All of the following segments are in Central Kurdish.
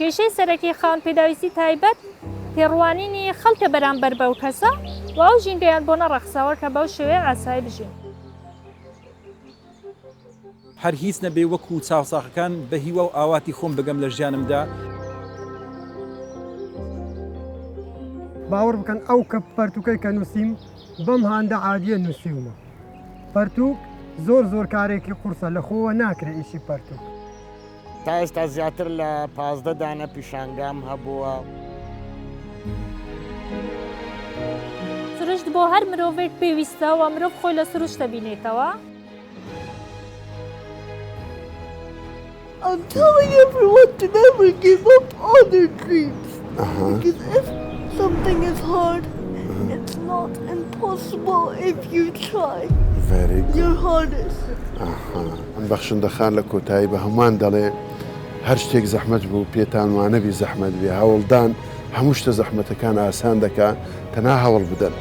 کێشەی سەرەکی خاوەن پێداویستی تایبەت تێڕوانینی خەڵکە بەرامبەر بەو کەسە و ئەو ژینگەیان بۆ نەڕەخساوە کە بەو شێوەیە ئاسایی بژین. هەر هیچ نەبێ وەکو چاوساخەکان بە هیوە و ئاواتی خۆم بگەم لە ژیانمدا. باوەڕ بکەن ئەو کە پەرتووکەی کە نووسیم بەم هاندە عادیە نووسیومە. پەرتووک زۆر کارێکی قورسە لە خۆوە ناکرێ ئیشی پەرتووک. تا ئێستا زیاتر لە 15 دانە پیشانگام هەبووە. سروشت بۆ هەر مرۆڤێک پێویستە و مرۆڤ خۆی لە سروشت دەبینێتەوە. I'm telling everyone to never give up on their dreams. Because if something is hard, it's not impossible if you try your hardest. ئەم بەخشندەخان لە کۆتایی بە هەمووان دەڵێ هەر شتێک زەحمەت بوو پێتان وانەبی زەحمەت بێ هەوڵدان هەموو شتە زەحمەتەکان ئاسان دەکا تەنها هەوڵ بدەن.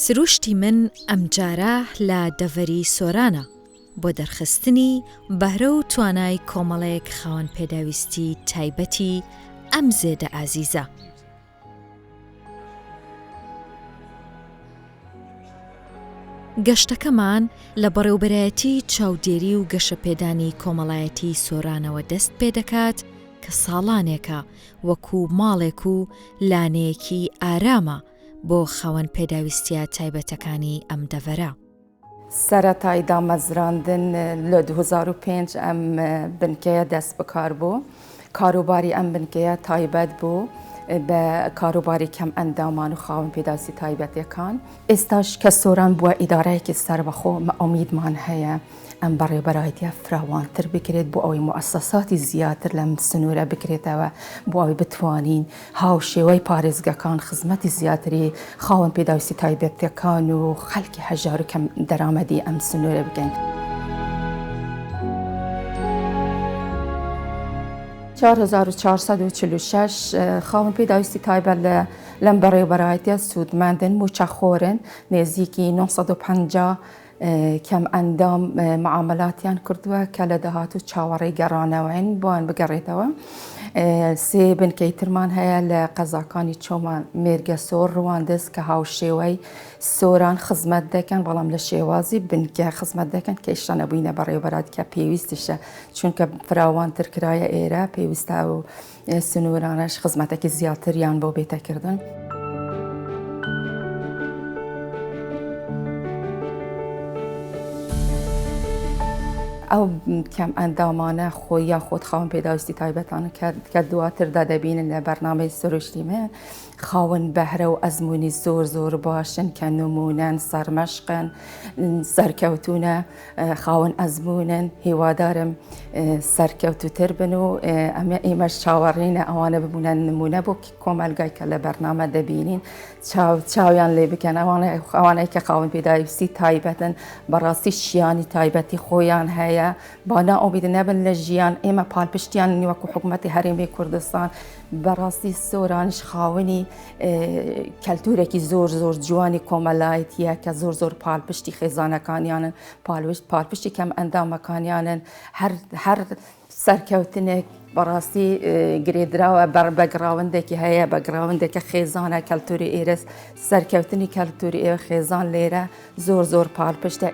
سروشتی من ئەمجارە لە دەڤەری سۆرانە بۆ دەرخستنی بەهرە و توانای کۆمەڵەیەک خاوەن پێداویستی تایبەتی ئەم زێدە ئازیزە. گەشتەکەمان لە بەڕێوەبەرایەتی چاودێری و گەشەپێدانی کۆمەڵایەتی سۆرانەوە دەست پێ دەکات کە ساڵانێکە وەکو ماڵێک و لانەیەکی ئارامە بۆ خاوەن پێداویستیە تایبەتەکانی ئەم دەڤەرە. سەرەتای دامەزراندن لە 2005 ئەم بنکەیە دەست بەکار بوو. کاروباری ئەم بنکەیە تایبەت بوو بە کاروباری کەم ئەندامان و خاوەن پێداویستی تایبەتیەکان. ئێستاش کە سۆران بووە ئیدارەیەکی سەربەخۆ ئومیدمان هەیە ئەم بەڕێوەبەرایەتیە فراوانتر بکرێت بۆ ئەوەی موەسسەساتی زیاتر لەم سنوورە بکرێتەوە بۆ ئەوەی بتوانین هاوشێوەی پارێزگەکان خزمەتی زیاتری خاوەن پێداویستی تایبەتیەکان و خەڵکی هەژار و کەم دەرامەدی ئەم سنوورە بگەین. 4446 خاوەن پێداویستی تایبەت لەم بەڕێوەبەرایەتیە سوودمەندن موچەخۆرن نێزییکی 950 کەم ئەندام معاملاتیان کردووە کە لە داهات و چاوەڕێی گەڕانەوەین بۆیان بگەڕێتەوە. سێ بنکەی ترمان هەیە لە قەزاکانی چۆمان مێرگە سۆر ڕواندز کە هاوشێوەی سۆران خزمەت دەکەن بەڵام لە شێوازی بنکە خزمەت دەکەن کە ئێشتا نەبووینە بەڕێوەبەرات کە پێویستیشە چونکە فراوانتر کرایە ئێرە پێویستە و سنوورانەش خزمەتێکی زیاتریان بۆ بێتەکردن. ئەو کەم ئەندامانە خۆی یاخۆت خاوەن پێداویستی تایبەتانە کە دواتردا دەبینن لە بەرنامەی سروشتیمە خاوەن بەهرە و ئەزمموی زۆر باشن کە نمونەن سەرمەشقن سەرکەوتونە خاوەن ئەزممونن هیوادارم سەرکەوتوتر بن و ئێمەش چاوەڕینە ئەوانە ببوونە نمونە بۆ کۆمەلگای کە لە بەرنامە دەبینین چاویان لێ بکەن ئەوانەی کە خاوەن پێداویستی تایبەتن بەڕاستی شیانی تایبەتی خۆیان هەیە با نائومید نەبن لە ژیان ئێمە پاڵپشتیان وەکو حکوومەتی هەرێمی کوردستان بەڕاستی سۆرانش خاوەنی کەلتورێکی زۆر جوانی کۆمەلایەتیە کە زۆر پاڵپشتی خێزانەکانیانن پاڵپشتی کەم ئەندامەکانیانن هەر سەرکەوتنێک بەڕاستی گرێدراوە بەگراوندێکی هەیە بەگراوندێکە خێزانە کەلتوری ئێرە سەرکەوتنی کەلتوری ئێوە خێزان لێرە زۆر پاڵپشتە.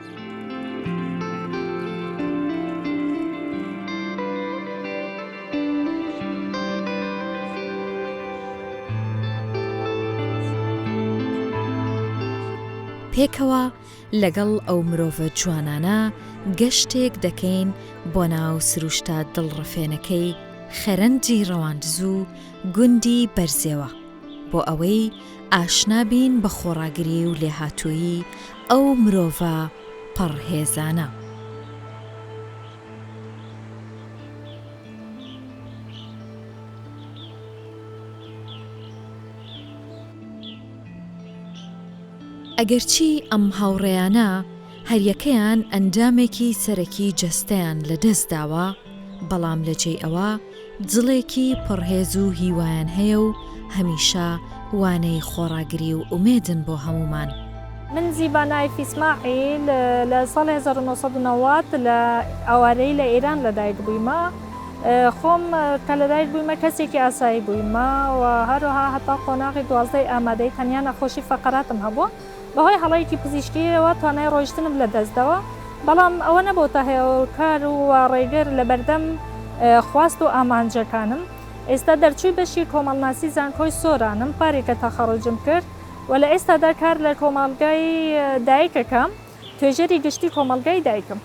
پێکەوە لەگەڵ ئەو مرۆڤە جوانانە گەشتێک دەکەین بۆ ناو سروشتە دڵڕفێنەکەی خەرەنجی ڕەواندز و گوندی بەرزێوە بۆ ئەوەی ئاشنابین بە خۆڕاگری و لێهاتوویی ئەو مرۆڤە پەڕهێزانە. ئەگەرچی ئەم هاوڕێیانە هەریەکەیان ئەندامێکی سەرەکی جەستەیان لەدەستداوە بەڵام لەجێی ئەوە دڵێکی پڕهێز و هیوایان هەیە و هەمیشە وانەی خۆڕاگری و ئومێدن بۆ هەمومان من زیبانای فیسماعیل لە ساڵی 1990 لە ئەوارەی لە ئێران لەدایک بوویمە. خۆم کە لەدایک بوویمە کەسێکی ئاسایی بوویمە و هەروەها هەتا قۆناغی 12 ئامادەی تەنیا نەخۆشی فەقەراتم هەبووە. بەهۆی هەڵەیەکی پزیشکیەوە توانای ڕۆیشتنم لەدەستدەوە، بەڵام ئەوە نەبووتە هێوکار و ڕێگر لە بەردەم خواست و ئامانجەکانم. ئێستا دەرچووی بەشی کۆمەڵناسی زانکۆی سۆرانم، پارێکە تەخەڕوجم کرد و لە ئێستادا کار لە کۆمەڵگای دایکەکەم، توێژەری گشتی کۆمەڵگای دایکم.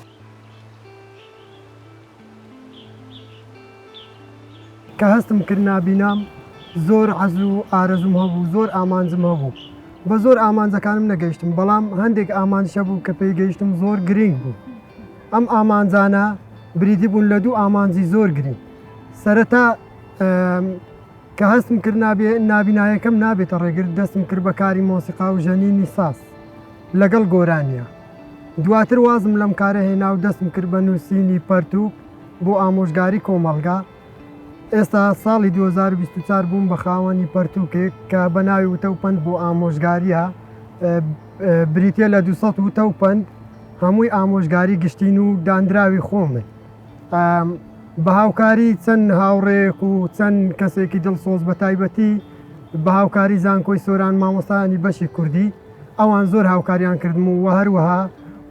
کە هەستم کرد نابینام زۆر حەز و ئارەزوم هەبوو، زۆر ئامانجم هەبوو. بە زۆر ئامانجەکانم نەگەیشتم، بەڵام هەندێک ئامانجە بوو کە پێی گەیشتم زۆر گرنگ بوو. ئەم ئامانجانە بریتی بوون لە دوو ئامانجی زۆر گرنگ. سەرەتا کە هەستم کرد نابینایەکەم نابێتە ڕێگر، دەستم کرد بە کاری مۆسیقا و ژەنینی ساز لەگەڵ گۆرانیە. دواتر وازم لەم کارە هێنا و دەستم کرد بە نووسینی پەرتوک بۆ ئامۆژگاری کۆمەڵگا. ئێستا ساڵی 2024 بووم بە خاوەنی پەرتوکێک کە بە ناوی وتەوپەند بۆ ئامۆژگاریە، بریتە لە 200 وتەوپەند، هەمووی ئامۆژگاری گشتین و دانراوی خۆمن. بە هاوکاری چەند هاوڕێک و چەند کەسێکی دڵسۆز بە تایبەتی بە هاوکاری زانکۆی سۆران مامۆستایانی بەشی کوردی، ئەوان زۆر هاوکاریان کردم و هەروەها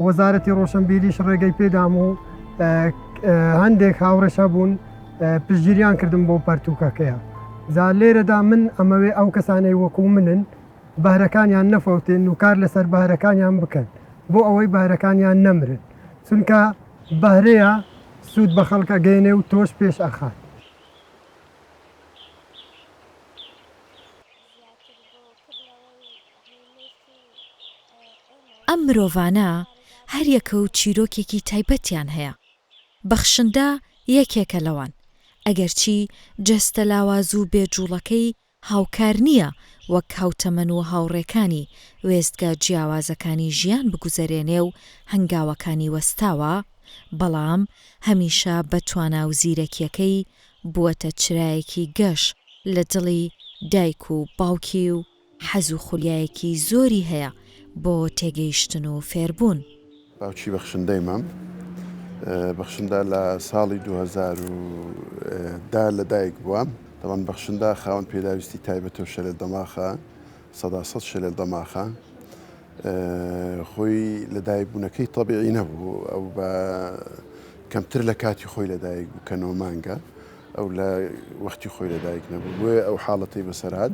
وەزارەتی ڕۆشنبیریش ڕێگەی پێدام و هەندێک هاوڕێشە بوون پشتگیریان کردم بۆ پەرتوکەکەیە. جا لێرەدا من ئەمەوێ ئەو کەسانەی وەکو منن بەهرەکانیان نەفەوتێن و کار لەسەر بەهرەکانیان بکەن بۆ ئەوەی بەهرەکانیان نەمرن، چونکە بەهرەیە سوود بە خەڵکە گەێنێ و تۆش پێش ئەخات. ئەم مرۆڤانە هەر یەکە و چیرۆکێکی تایبەتیان هەیە. بەخشندە یەکێکە لەوان، ئەگەرچی جەستە لاواز و بێجوڵەکەی هاوکار نییە وەک هاوتەمەن و هاوڕێکانی وێستگا جیاوازەکانی ژیان بگوزەرێنێ و هەنگاوەکانی وەستاوە، بەڵام هەمیشە بەتوانا و زیرەکیەکەی بووەتە چرایەکی گەش لە دڵی دایک و باوکی و حەز و خولیایەکی زۆری هەیە بۆ تێگەیشتن و فێربوون. باوکی بەخشندەی مام بەخشندا لە ساڵی 2010 لەدایک بووە. دەوان بەخشندا خاوەن پێداویستی تایبەت و شەلێت دەماخە، 100 شەلێت دەماخە. خۆی لەدایک بوونەکەی تەبیعی نەبوو، ئەو بە کەمتر لە کاتی خۆی لەدایک بوو کە 9 مانگە، ئەو لە وەختی خۆی لەدایک نەبوو، بۆیە ئەو حاڵەتی بەسەرهات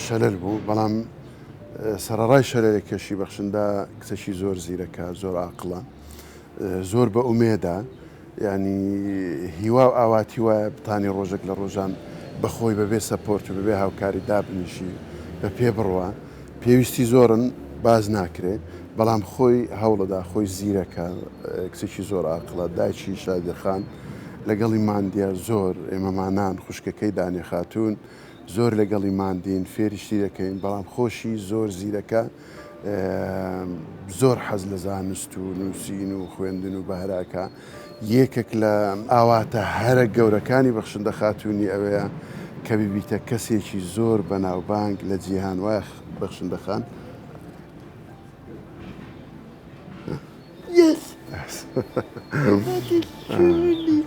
شەلل بوو. بەڵام سەرەڕای شەلێکێشی بەخشندا کچەشی زۆر زیرەکە، زۆر عاقڵە، زۆر بە ئومێدا، ینی هیوا و ئاواتی وایە بتانی ڕۆژێک لە ڕۆژان بەخۆی بەبێ سەپۆرت و بەبێ هاوکاری دابنیشی بە پێ بڕوە. پێویستی زۆرن باز ناکرێ، بەڵام خۆی هەوڵەدا، خۆی زیرەکە، کچێکی زۆر عاقڵە. دایکی شادیخان لەگەڵی ماندیە زۆر ئێمەمانان خوشکەکەی دانێ خاتوون زۆر لەگەڵی ماندین فێریشتی دەکەین، بەڵام خۆشی زۆر زیرەکە، زۆر حەز لە زانست و نووسین و خوێندن و بەهراکە. یەکێک لە ئاواتە هەرە گەورەکانی بەخشندە خاتوونی ئەوەیە کە بیبیتە کەسێکی زۆر بەناوبانگ لە جیهان. وایە بەخشندەخان؟ Yes. That is truly.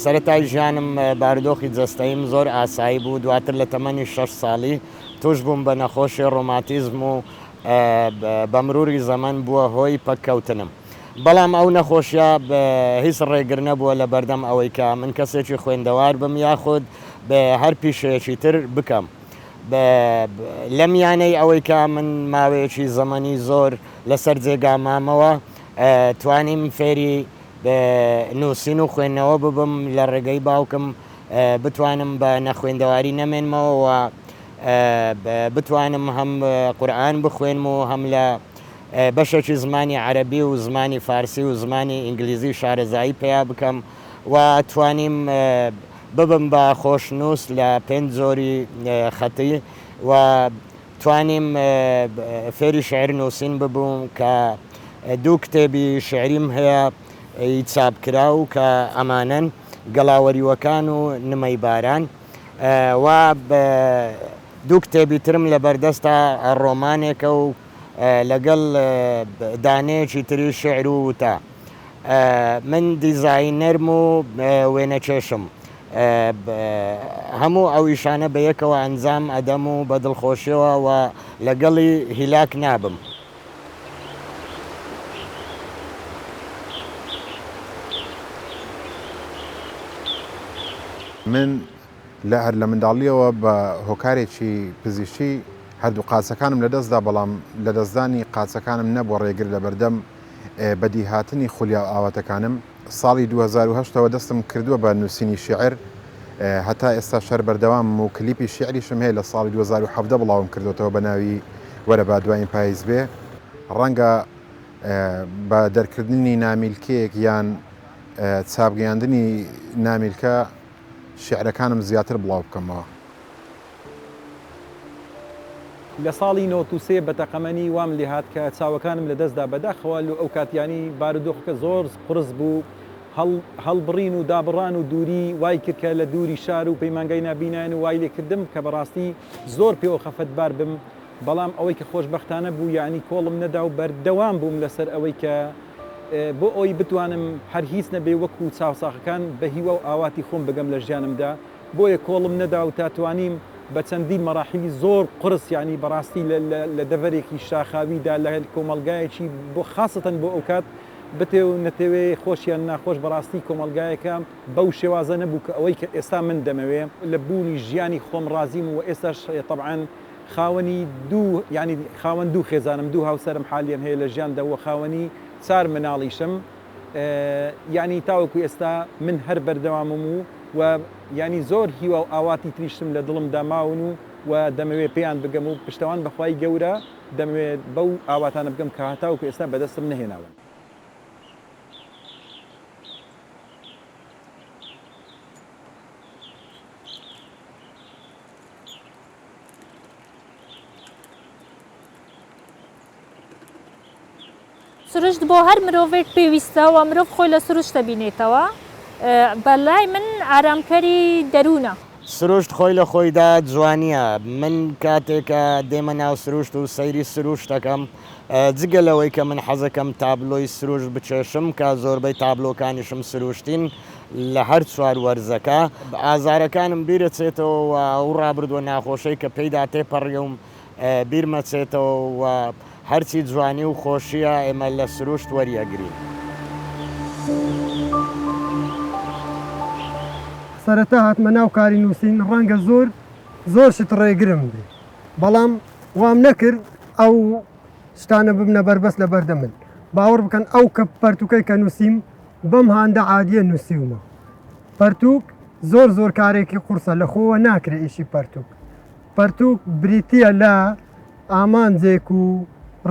سەرەتای ژیانم بارودۆخی جەستەیم زۆر ئاسایی بوو. دواتر لە تەمەنی 6 ساڵی توش بووم بە نەخۆشی ڕۆماتیزم و بە مروری زەمن بووە هۆی پەککەوتنم. بەڵام ئەو نەخۆشیە هیچ ڕێگر نەبووە لە بەردەم ئەوەی کە من کەسێکی خوێندەوار بم یاخود بە هەر پیشەیەکی تر بکەم. لە میانەی ئەوەی کە من ماوەیەکی زەمەنی زۆر لەسەر جێگا مامەوە توانیم فێری نووسین و خوێندنەوە ببم لە ڕێگەی باوکم، بتوانم بە نەخوێندەواری نەمێنمەوە و بتوانم هەم قورئان بخوێنم و هەم لە بەشێکی زمانی عەرەبی و زمانی فارسی و زمانی ئینگلیزی شارەزایی پێیا بکەم و توانیم ببم بە خۆشنووس لە 5 زۆری خەتی و توانیم فێری شعر نووسین ببووم کە دوو کتێبی شعریم هەیە چاپکرا و کە ئەمانەن گەڵاوەریوەکان و نمەی باران و دوو کتێبی ترم لە بەردەستە ڕۆمانێکە و لەگەڵ دانەیەکی تری شعر و وتە. من دیزاینەرم و وێنەچێشم هەموو ئەو ئیشانە بە یەکەوە ئەنجام ئەدەم و بە دڵخۆشیەوە و لەگەڵی هیلاک نابم. من لە منداڵیەوە بە هۆکارێکی پزیشکی هەردوو قاچەکانم لەدەستدا بەڵام لە دەستدانی قاچەکانم نەبووە ڕێگر لە بەردەم بەدیهاتنی خولیا ئاواتەکانم. ساڵی 2008ەوە دەستم کردووە بە نووسینی شیعر هەتا ئێستا شەر بەردەوام و کلیپی شیعریشم هەیە لە ساڵی 2017 بڵاوم کردوەوە بە ناوی وەرە با دوایین پاییز بێ. ڕەنگە بە دەرکردنی نامیلکەیەک یان چاپگەیاندنی نامیلکە شعرەکانم زیاتر بڵاو بکەمەوە. لە ساڵی 93 بەتەقەمەنی وام لێ هات کە چاوەکانم لە دەستدا بەداخەوە ئەو کاتیانی بارودۆخەکە زۆر قرس بوو، هەڵبڕین و دابڕان و دووری وای کرد کە لە دووری شار و پەیمانگای نابینان و وای لێکردم کە بەڕاستی زۆر پێوە خەفەتبار بم، بەڵام ئەوەی کە خۆشبەختانە بوو یعنی کۆڵم نەدا و بەردەوام بووم لەسەر ئەوەی کە بۆ ئەوی بتوانم هەر هیچ نەبێ وەکو چاوساخەکان بە هیوە و ئاواتی خۆم بگەم لە ژیانمدا، بۆیە کۆڵم نەدا و تاتوانیم بە چەندین مەراحیلی زۆر قرس یعنی بەڕاستی لە دەڤەرێکی شاخاویدا لە کۆمەلگایەکی بۆ خاستەن بۆ ئەو کات بتێ و نەتەوێ خۆشیان ناخۆش بەڕاستی کۆمەلگایەکە بەو شێوازە نەبوو کە ئەوەی کە ئێستا من دەمەوێ لە بوونی ژیانی خۆم رازیم و ئێستاش طبعاً خاوەنی دوو ینی خاوەن دوو خێزانم دوو هاوسەرم حالیان هەیە لە ژیانداوە خاوەنی 4 مناڵیشم ینی تاوەکو ئێستا من هەر بەردەوامم و ینی زۆر هیوە و ئاواتی تریشتم لە دڵم داماون و دەمەوێت پێیان بگەم و پشتەوان بەخوای گەورە دەمەوێت بەو ئاواتانە بگەم کە هاتاوەکو ئێستا بەدەستم نەهێناون. سروشت بۆ هەر مرۆڤێک پێویستە و مرۆڤ خۆی لە سروشتە بینێتەوە. بەلای من ئارامکەری دەروونە. سروشت خۆی لە خۆیدا جوانیە. من کاتێکە دێمە ناو سروشت و سەیری سروشت دەکەم جگە لەوەی کە من حەزەکەم تابلۆی سروشت بچێشم کە زۆربەی تابلۆکانیشم سروشتین لە هەر چوار وەرزەکە ئازارەکانم بیرەچێتەوە و ئەو ڕابردووە ناخۆشەی کە پێیدا تێپەڕێم بیرمەچێتەوە و هەرچی جوانی و خۆشیە ئێمە لە سروشت وەریەگرین. سەرەتا هاتمە ناو کاری نووسین ڕەنگە زۆر شت ڕێگرم بێ، بەڵام وام نەکرد ئەو شتانە ببنە بەربەست لە بەردە من. باوەڕ بکەن ئەو کە پەرتوکەی کە نووسیم بەم هاندە عادیە نووسیومە. پەرتوک زۆر کارێکی قورسە لە خۆوە ناکرێ ئیشی پەرتوک بریتیە لە ئامانجێک و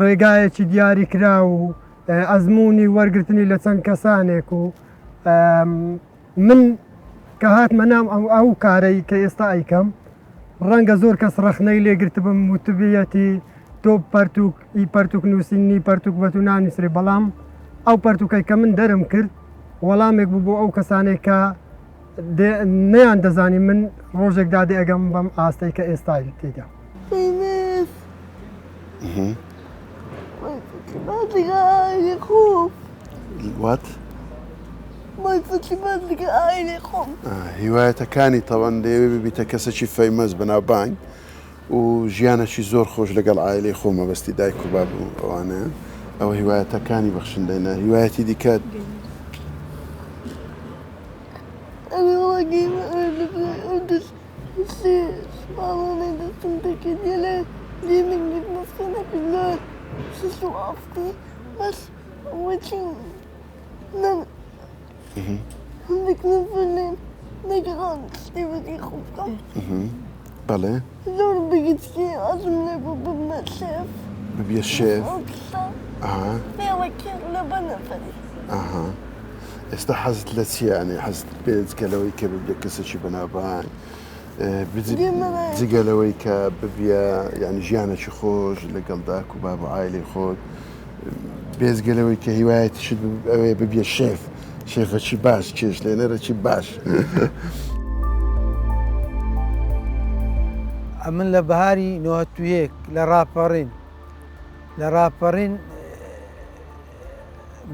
ڕێگایەکی دیاری کرا و ئەزمموی وەرگرتنی لە چەند کەسانێک و من کە هاتمە نام ئەو کارەی کە ئێستا ئەیکەم ڕەنگە زۆر کەس ڕەخنەی لێگرت بم وتبیەتی تۆ پەرتوک نووسینی پەرتوک بە تو نانووسری، بەڵام ئەو پەرتوکەی کە من دەرم کرد وەڵامێک بوو بۆ ئەو کەسانێک کە نەیان دەزانی من ڕۆژێک دادێ ئەگەم بەم ئاستەی کە ئێستا تێدا. What? هیوایەتەکانی تەوەن دەیەوێ ببیتە کەسێکی فەیمەز بەناوبانگ و ژیانەکی زۆر خۆش لەگەڵ ئایلەی خۆ مەبەستی دایک و باب و ئەوانە ئەوە هیوایەتەکانی بەخشندەیە. هیوایەتی دیکەت بەڵێ ببیە شێف ئێستا حەزت لە چییانێ حەزت پێچکە لەوەی کە ببیە کەسێکی بەناوبانگ جگە لەوەی کە ببیە ینی ژیانێکی خۆش لەگەڵ داک و باب و عایلەی خۆت بێزگە لەوەی کە هیوایەتیشت ئەوەیە ببیە شێفەکی باش کێش لێنەرەکی باش. من لە بەهاری نۆهەتویەک لە ڕاپەڕین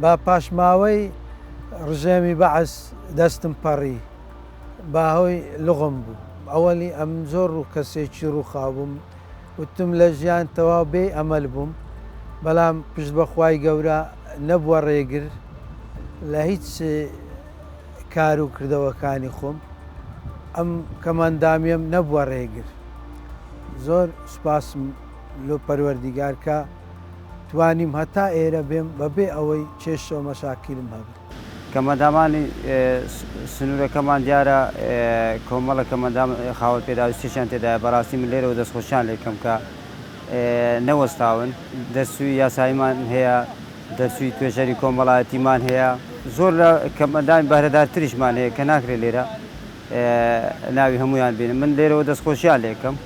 با پاشماوەی ڕژێمی بەعس دەستم پەڕی باهۆی لغم بوو. ئەوەلی ئەم زۆر ڕوو کەسێکی ڕووخاو بووم وتم لە ژیان تەواو بێ ئەمەل بووم بەڵام پشت بەخوای گەورە نەبووە ڕێگر لە هیچ کار و کردەوەکانی خۆم ئەم کەمەندامیم نەبووە ڕێگر. زۆر سوپاسم لۆ پەروەردیگار کە توانیم هەتا ئێرە بێم بەبێ ئەوەی کێشەوە مەشاکیلم هەبێت. کەمەندامانی سنوورەکەمان دیارە کۆمەڵە کەمەندام خاوەن پێداویستیشان تێدایە بەڕاستی من لێرەوە دەستخۆشیان لێکەم کە نەوەستاون دەرسووی یاساییمان هەیە دەرسووی توێژەری کۆمەڵایەتیمان هەیە زۆر لە کەمەندامی بەهرەدارتریشمان هەیە کە ناکرێت لێرە ناوی هەمویان بینم. من لێرەوە دەستخۆشیان لێکەم.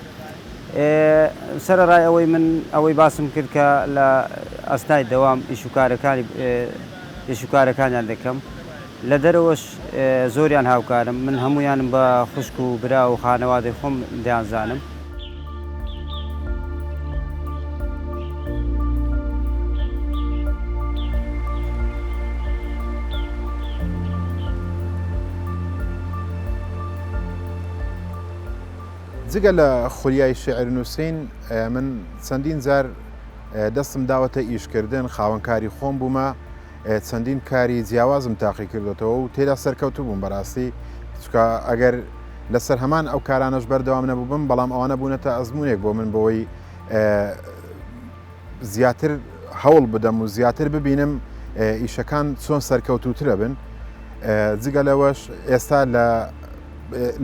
سەرەڕای ئەوەی من ئەوەی باسم کرد کە لە ئەستای دەوام ئیشوکارەکانیان دەکەم لە دەرەوەش زۆریان هاوکارم من هەمویانم بە خوشک و برا و خانەوادەی خۆم دەیانزانم. جگە لە خولیای شێعر نووسین من چەندین جار دەستم داوەتە ئیشکردن خاوەنکاری خۆم بوومە چەندین کاری جیاوازم تاقی کردێتەوە و تێدا سەرکەوتو بووم بەڕاستی چکە ئەگەر لەسەر هەمان ئەو کارانەش بەردەوام نەبووبم بەڵام ئەوانە بوونەتە ئەزمونێک بۆ من بۆەوەی زیاتر هەوڵ بدەم و زیاتر ببینم ئیشەکان چۆن سەرکەوتوترە بن. جگە لەوەش ئێستا لە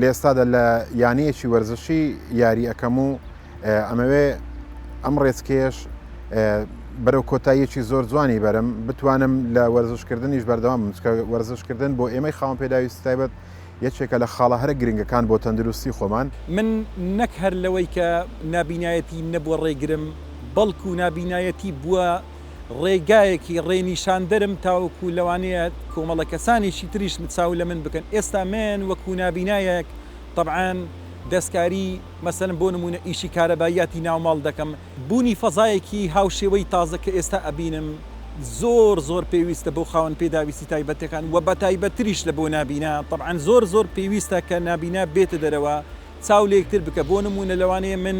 ئێستادا لە یانەیەکی وەرزشی یاری ئەەکەم و ئەمەوێ ئەم ڕێچکێش بەرەو کۆتاییەکی زۆر جوانی بەرم بتوانم لە وەرزشکردنیش بەردەوام چکە وەرزشکردن بۆ ئێمەی خاوەن پێداویستی تایبەت یەکێکە لە خاڵە هەرە گرنگەکان بۆ تەندروستی خۆمان. من نەک هەر لەوەی کە نابینایەتی نەبووە ڕێگرم بەڵکو و نابینایەتی بووە ڕێگایەکی ڕێنیشاندەرم تاوەکو لەوانەیە کۆمەڵە کەسانێکی تریش متساو لە من بکەن. ئێستا من وەکو نابینایەک طبعاً دەستکاری مەسەلەن بۆ نمونە ئیشی کارەباییاتی ناوماڵ دەکەم بوونی فەزایەکی هاوشێوەی تازە کە ئێستا ئەبینم زۆر پێویستە بۆ خاوەن پێداویستی تایبەتەکان و بە تایبەتریش لە بۆ نابینا طبعاً زۆر پێویستە کە نابینا بێتە دەرەوە چاو لێکتر بکە بۆ نمونە لەوانەیە من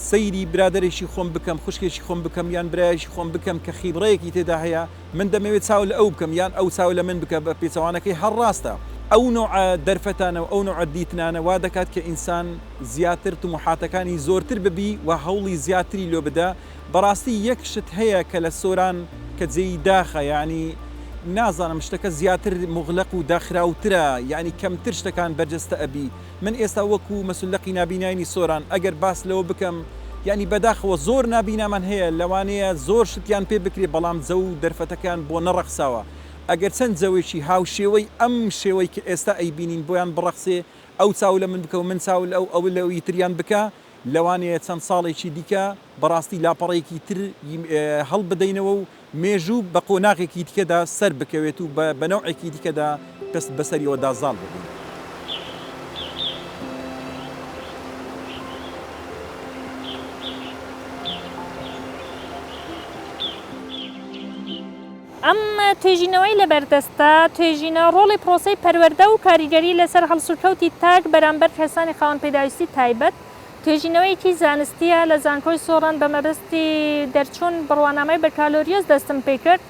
سەیری برادێکی خۆم بکەم خوشکێکی خۆم بکەم یان برایشی خۆم بکەم کە خیبڕەیەکی تێدا هەیە من دەمەوێت چاو لە ئەو بکەم یان ئەو چاو لە من بکە بە پێچەوانەکەی هەڕاستە. ئەو نوع دەرفەتانە و ئەو نوع دیتنانە وا دەکات کە ئینسان زیاتر طموحاتەکانی زۆرتر ببی و هەوڵی زیاتری لۆ بدە. بەڕاستی یەک شت هەیە کە لە سۆران کە جێی داخە ینی نازانم شتەکە زیاتر مغلق و داخراوترە یعنی کەمتر شتەکان بەرجەستە ئەبی. من ئێستا وەکو مەسولەقی نابینانی سۆران ئەگەر باس لەوە بکەم ینی بەداخەوە زۆر نابینامان هەیە لەوانەیە زۆر شتیان پێ بکرێ بەڵام جە و دەرفەتەکان بۆ نەڕەخساوە. ئەگەر چەند جەوێکی هاوشێوەی ئەم شێوەی کە ئێستا ئەیبینین بۆیان بڕەخسێ ئەو چاو لە من بکە و من چاو لە ئەو لە ئیتریان بکە لەوانەیە چەند ساڵێکی دیکە بەڕاستی لاپەڕێکی تر هەڵ بدەینەوە و مێژوو بە قۆناغێکی دیکەدا سەر بکەوێت و بە نەوعێکی دیکەدا پست بەسەریەوە دازاڵ ببین. ئەم توێژینەوەی لە بەردەستە توێژینە ڕۆڵی پرۆسی پەروەردە و کاریگەری لەسەر هەڵسوکەوتی تاک بەرامبەر کەسانی خاوەن پێداویستی تایبەت توێژینەوەیکی زانستیە لە زانکۆی سۆڕان بە مەبەستی دەرچوون بڕوانامەی بەکالۆریۆس دەستم پێ کرد.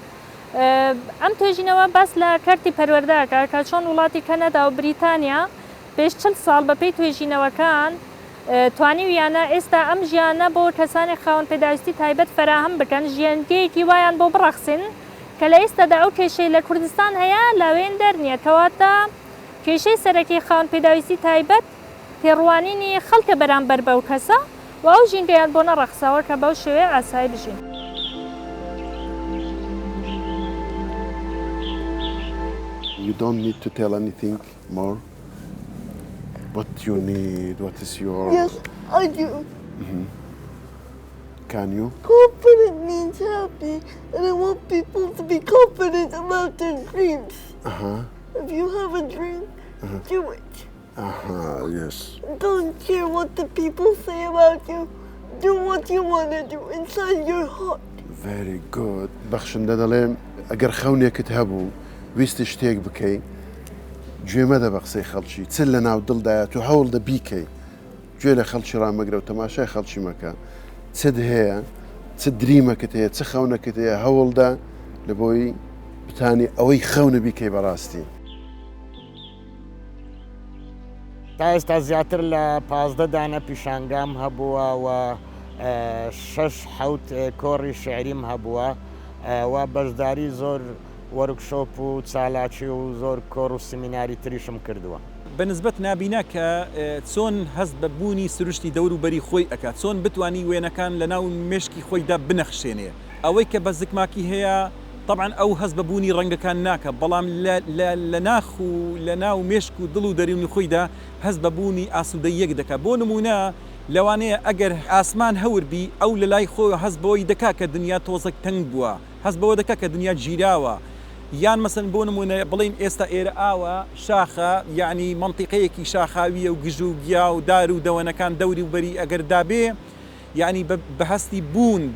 ئەم توێژینەوە باس لە کارتی پەروەردەکە کە چۆن وڵاتی کەنەدا و بریتانیا پێش 40 ساڵ بەپێی توێژینەوەکان توانیویانە ئێستا ئەم ژیانە بۆ کەسانی خاوەن پێداویستی تایبەت فراهم بکەن ژیانگەیەکی وایان بۆ بڕەخسن کە لە ئێستادا ئەو کێشەی لە کوردستان هەیە لاوێن دەرنیە کەواتە کێشەی سەرەکی خاوەن پێداویستی تایبەت تێڕوانینی خەڵکە بەرامبەر بەو کەسە و ئەو ژینگەیان بۆ نەڕەخساوە کە بەو شێوێ ئاسایی بژین. You don't need to tell anything more. What you need? What is your... Yes, I do. Can you? Confident means happy, and I want people to be confident about their dreams. If you have a dream, do it. Yes. Don't care what the people say about you. Do what you want to do inside your heart. Very good. بخشنده دەڵێم ئەگەر خەونێکت هەبوو ویستی شتێک بکەی گوێ مەدە بە قسەی خەڵکی چ لە ناو دڵدایە تو هەوڵ دە بیکەی گوێ لە خەڵکی ڕامەگرە و تەماشای خەڵکی مەکە چت هەیە چ دریمەکەت هەیە چ خەونەکەت هەیە هەوڵدا لە بۆی بتانی ئەوەی خەونە بیکەی بەڕاستی. تا ئێستا زیاتر لە 15 دانە پیشانگام هەبووە و 6-7 کۆڕی شعریم هەبووە و بەشداری زۆر وەرکشۆپ و چالاکی و زۆر کۆڕ و سمیناری تریشم کردووە. بەنسبەت نابینە کە چۆن هەست بە بوونی سروشتی دەوروبەری خۆی ئەکات چۆن بتوانی وێنەکان لە ناو مێشکی خۆیدا بنەخشێنێ ئەوەی کە بە زگماکی هەیە طبعا ئەو هەست بە بوونی ڕەنگەکان ناکە بەڵام لە ناخ و لە ناو مێشک و دڵ و دەریونی خۆیدا هەست بە بوونی ئاسوودەی یەک دەکات بۆ نمونە لەوانەیە ئەگەر ئاسمان هەور بی ئەو لە لای خۆی هەست بەوەی دەکا کە دنیا تۆزێک تەنگ بووە هەست بەوە دەکا کە دنیا گیراوە یان مەسەن بۆ نمونە بڵین ئێستا ئێرە ئاوە شاخە یعنی منتیقەیەکی شاخاویە و گژ و گیا و دار و دەوەنەکان دەوری و بەری ئەگەر دابێ یعنی بە هەستی بوون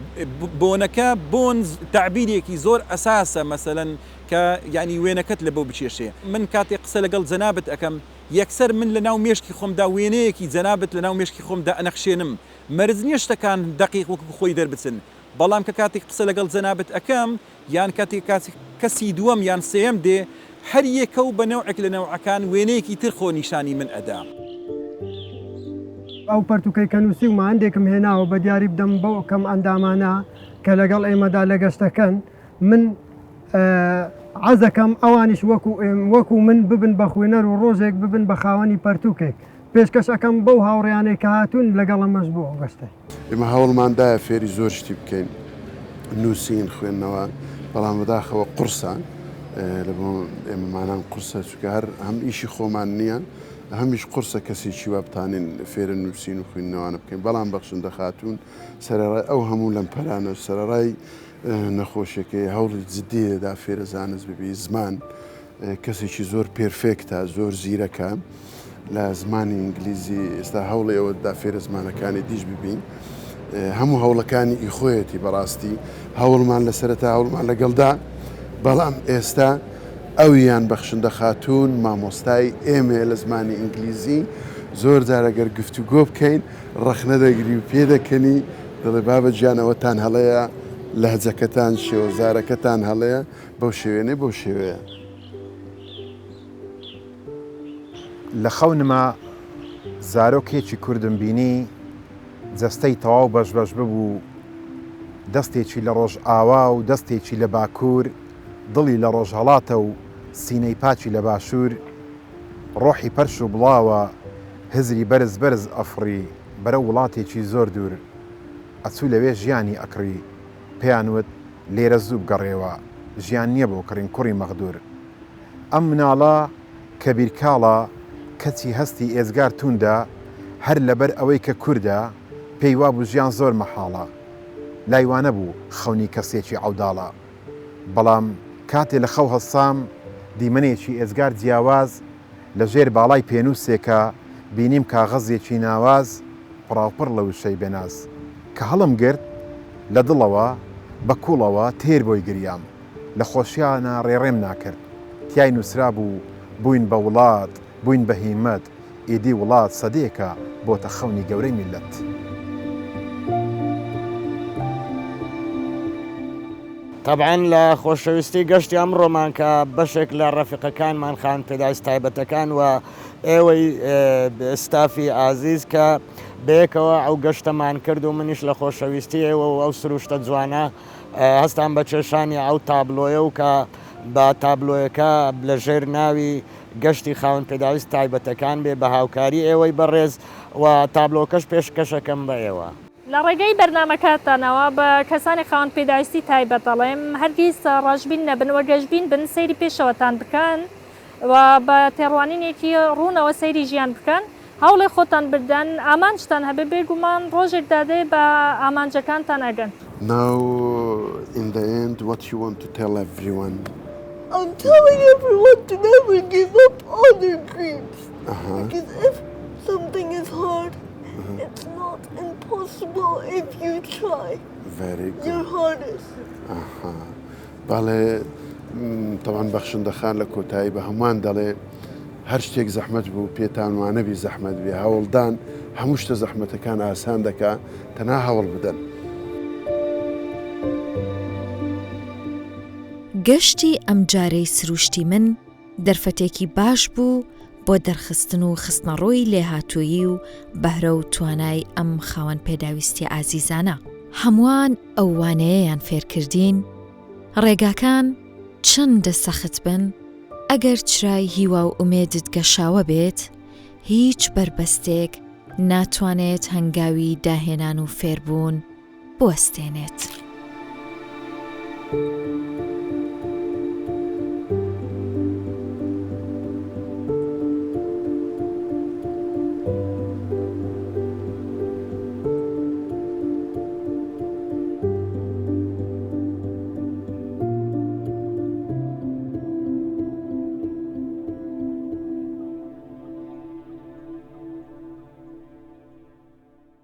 بۆنەکە بۆن تعبیرێکی زۆر ئەساسە مەسەلەن کە یعنی وێنەکەت لە بۆ بچێشێ من کاتێک قسە لەگەڵ جەنابەت ئەەکەم یەکسەر من لە ناو مێشکی خۆمدا وێنەیەکی جەنابەت لە ناو مێشکی خۆمدا ئەنەخشێنم مەرج نییە شتەکان دقیق وەکو خۆی دەربچن بەڵام کە کاتێک قسە لەگەڵ جەنابەت ئەەکەم یان کاتێک کەسی دووەم یان سێم دێ هەر یەکە و بە نەوعێک لە نەوعەکان وێنەیەکی تر خۆ نیشانی من ئەدا. ئەو پەرتوکەی کە نووسی و هەندێکم هێناوە بە دیاری بدەم بەو کەم ئەندامانە کە لەگەڵ ئێمەدا لە گەشتەکەن من عەزەکەم ئەوانیش وەکو من ببن بە خوێنەر و ڕۆژێک ببن بە خاوەنی پەرتوکێک پێشکەشەکەم بەو هاوڕێیانەی کە هاتوون لەگەڵ ئەمەش بوو ئەو گەشتە. ئێمە هەوڵماندایە فێری زۆر شتی بکەین نووسین خوێندنەوە بەڵام بەداخەوە قورسان لە بۆ ئێمەمانان قورسە چکە هەر هەم ئیشی خۆمان نییە هەمیش قورسە کەسێکی وا بتانین فێرە نووسین و خوێندنەوەوانە بکەین بەڵام بەخشندە خاتوون سەرڕای ئەو هەموو لەم پەرانە سەرڕای نەخۆشیەکەی هەوڵی جددیەدا فێرە زانست ببی زمان کەسێکی زۆر پێرفێکتە زۆر زیرەکە لە زمانی ئینگلیزی ئێستا هەوڵی ئەوەدا فێرە زمانەکانی دیش ببین هەموو هەوڵەکانی ئیخۆیەتی بەڕاستی هەوڵمان لەسەرەتا هەوڵمان لەگەڵدا بەڵام ئێستا ئەویان بەخشندە خاتوون مامۆستای ئێمە لە زمانی ئینگلیزی زۆر جارەگەر گفتوگۆ بکەین ڕەخنە دەگری و پێ دەکەنی دەڵێ بابە گیانەوەتان هەڵەیە لەهجەکەتان شێوەزارەکەتان هەڵەیە بەو شێوێنێ بۆ شێوەیە. لە خەونما زارۆکێکی کوردم بینی جەستەی تەواو بەش ببوو دەستێکی لە ڕۆژ ئاوا و دەستێکی لە باکوور دڵی لە ڕۆژهەڵاتە و سینەی پاچی لە باشوور ڕۆحی پەرش و بڵاوە هزری بەرز ئەفری بەرە وڵاتێکی زۆر دوور ئەچوو لەوێ ژیانی ئەکڕی پێیانوت لێرە زوو بگەڕێەوە ژیان نییە بۆ کڕین کوڕی مەغدور ئەم مناڵە کە بیرکاڵە کەچی هەستی ئێزگار تووندا هەر لەبەر ئەوەی کە کووردە پێی وابوو ژیان زۆر مەحاڵە لایوانە بوو خەونی کەسێکی عەوداڵە بەڵام کاتێ لە خەو هەسام دیمەنێکی ئێزگار جیاواز لە ژێر باڵای پێنووسێکە بینیم کاغەزێکی ناواز پڕاوپڕ لە وشەی بێناز کە هەڵم گرت لە دڵەوە بە کوڵەوە تێر بۆی گریام لە خۆشیانە ڕێڕێم ناکرد تیای نووسرا بوو بووین بە وڵات بووین بە هیمەت ئیدی وڵات سەدەیەکە بۆتە خەونی گەورەی میلەت. طبعا لە خۆشەویستی گەشتی ئەمڕۆمان کە بەشێک لە ڕەفیقەکانمان خان پێداویست تایبەتەکان و ئێوەی ستافی ئازیز کە بەیەکەوە ئەو گەشتەمان کرد و منیش لە خۆشەویستی ئێوە و ئەو سروشتە جوانە هەستان بە کێشانی ئەو تابلۆیە و کە بە تابلۆیەکە لە ژێر ناوی گەشتی خاوەن پێداویست تایبەتەکان بێ بە هاوکاری ئێوەی بەڕێز و تابلۆکەش پێشکەشەکەم بە ئێوە. لە ڕێگەی بەرنامەکاتانەوە بە کەسانی خاوەن پێداویستی تایبەت دەڵێم هەرگیز ڕەشبین نەبن وە گەشتبین بن سەیری پێشەوەتان بکەن و بە تێڕوانینێکی ڕوونەوە سەیری ژیان بکەن هەوڵی خۆتان بردەن ئامانجتان هەبێ بێگومان ڕۆژێک دادێ بە ئامانجەکانتان ئەگەن. Now, in the end, what you want to tell everyone? I'm telling everyone to never give up on their dreams. Because if something is hard, it's not impossible if you try Very good. your hardest. بەڵێ طبعا بەخشندەخان لە کۆتایی بە هەمووان دەڵێ هەر شتێک زەحمەت بوو پێتان وانەبی زەحمەت بێ هەوڵدان هەموو شتە زەحمەتەکان ئاسان دەکا تەنها هەوڵ بدەن. گەشتی ئەم جارەی سروشتی من دەرفەتێکی باش بوو بۆ دەرخستن و خستنەڕۆی لێهاتوویی و بەهرە و توانای ئەم خاوەن پێداویستی ئازیزانە. هەمووان ئەو وانەیەیان فێرکردین ڕێگاکان چەندە سەخت بن ئەگەر چرای هیوا و ئومێدت گەشاوە بێت هیچ بربەستێک ناتوانێت هەنگاوی داهێنان و فێربوون بوەستێنێت.